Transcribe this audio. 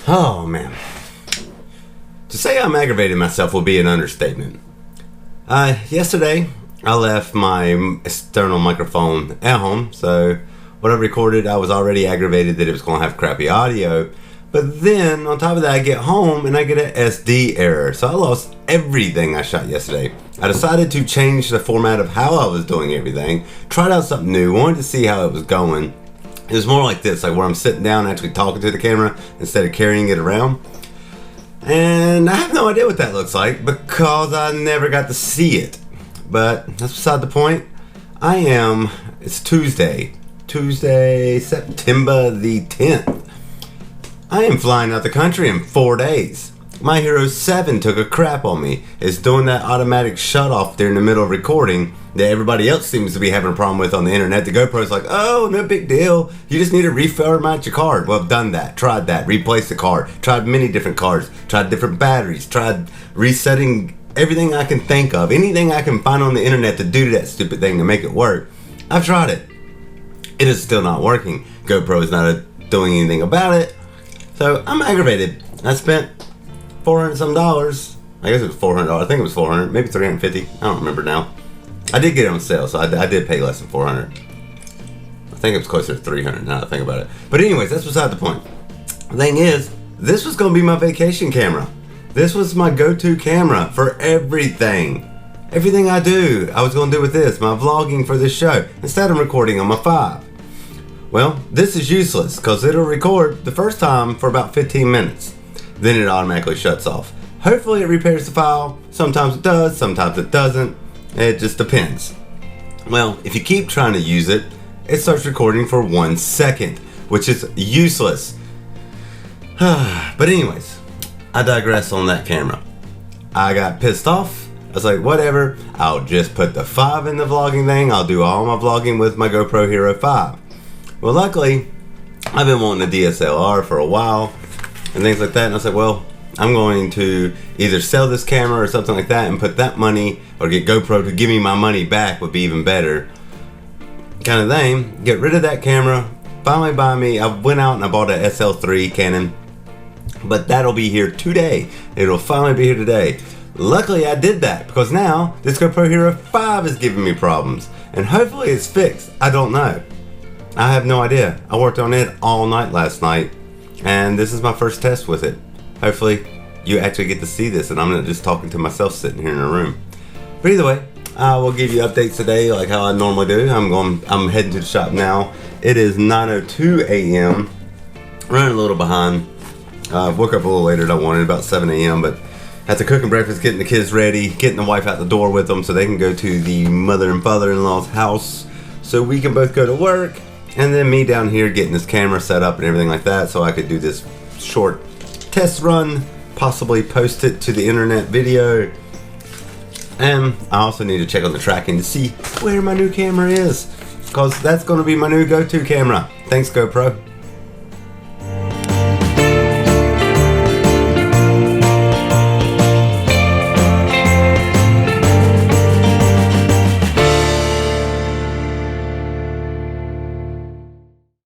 Oh man. To say I'm aggravated myself would be an understatement. Yesterday, I left my external microphone at home, so when I recorded, I was already aggravated that it was going to have crappy audio. But then, on top of that, I get home and I get an SD error. So I lost everything I shot yesterday. I decided to change the format of how I was doing everything. Tried out something new, wanted to see how it was going. It was more like this, like where I'm sitting down actually talking to the camera instead of carrying it around. And I have no idea what that looks like because I never got to see it. But that's beside the point. It's Tuesday, September the 10th. I am flying out the country in 4 days. My Hero 7 took a crap on me. It's doing that automatic shut off there in the middle of recording that everybody else seems to be having a problem with on the internet. The GoPro's like, oh, no big deal. You just need to reformat your card. Well, I've done that, tried that, replaced the card, tried many different cards, tried different batteries, tried resetting everything I can think of, anything I can find on the internet to do that stupid thing to make it work. I've tried it. It is still not working. GoPro is not doing anything about it. So I'm aggravated. I spent $400 some. I guess it was $400. I think it was $400, maybe $350. I don't remember now. I did get it on sale, so I did pay less than $400. I think it was closer to $300 now that I think about it. But anyways, that's beside the point. The thing is, this was going to be my vacation camera. This was my go-to camera for everything. Everything I do, I was going to do with this. My vlogging for this show. Instead, I'm recording on my 5. Well, this is useless because it'll record the first time for about 15 minutes. Then it automatically shuts off. Hopefully it repairs the file. Sometimes it does, sometimes it doesn't. It just depends. Well, if you keep trying to use it, it starts recording for 1 second, which is useless. But anyways, I digress on that camera. I got pissed off. I was like, whatever, I'll just put the 5 in the vlogging thing. I'll do all my vlogging with my GoPro Hero 5. Well, luckily, I've been wanting a DSLR for a while and things like that. And I was like, well, I'm going to either sell this camera or something like that and put that money, or get GoPro to give me my money back would be even better kind of thing. Get rid of that camera. Finally buy me, I went out and I bought a SL3 Canon, but that'll be here today. It'll finally be here today. Luckily I did that because now this GoPro Hero 5 is giving me problems and hopefully it's fixed. I don't know. I have no idea. I worked on it all night last night and this is my first test with it. Hopefully you actually get to see this and I'm not just talking to myself sitting here in a room. But either way, I will give you updates today like how I normally do. I'm heading to the shop now. It is 9:02 a.m. Running a little behind. I woke up a little later than I wanted, about 7 a.m. But after cooking breakfast, getting the kids ready, getting the wife out the door with them so they can go to the mother and father-in-law's house so we can both go to work. And then me down here getting this camera set up and everything like that so I could do this short test run, possibly post it to the internet video. And I also need to check on the tracking to see where my new camera is, because that's going to be my new go-to camera. Thanks, GoPro.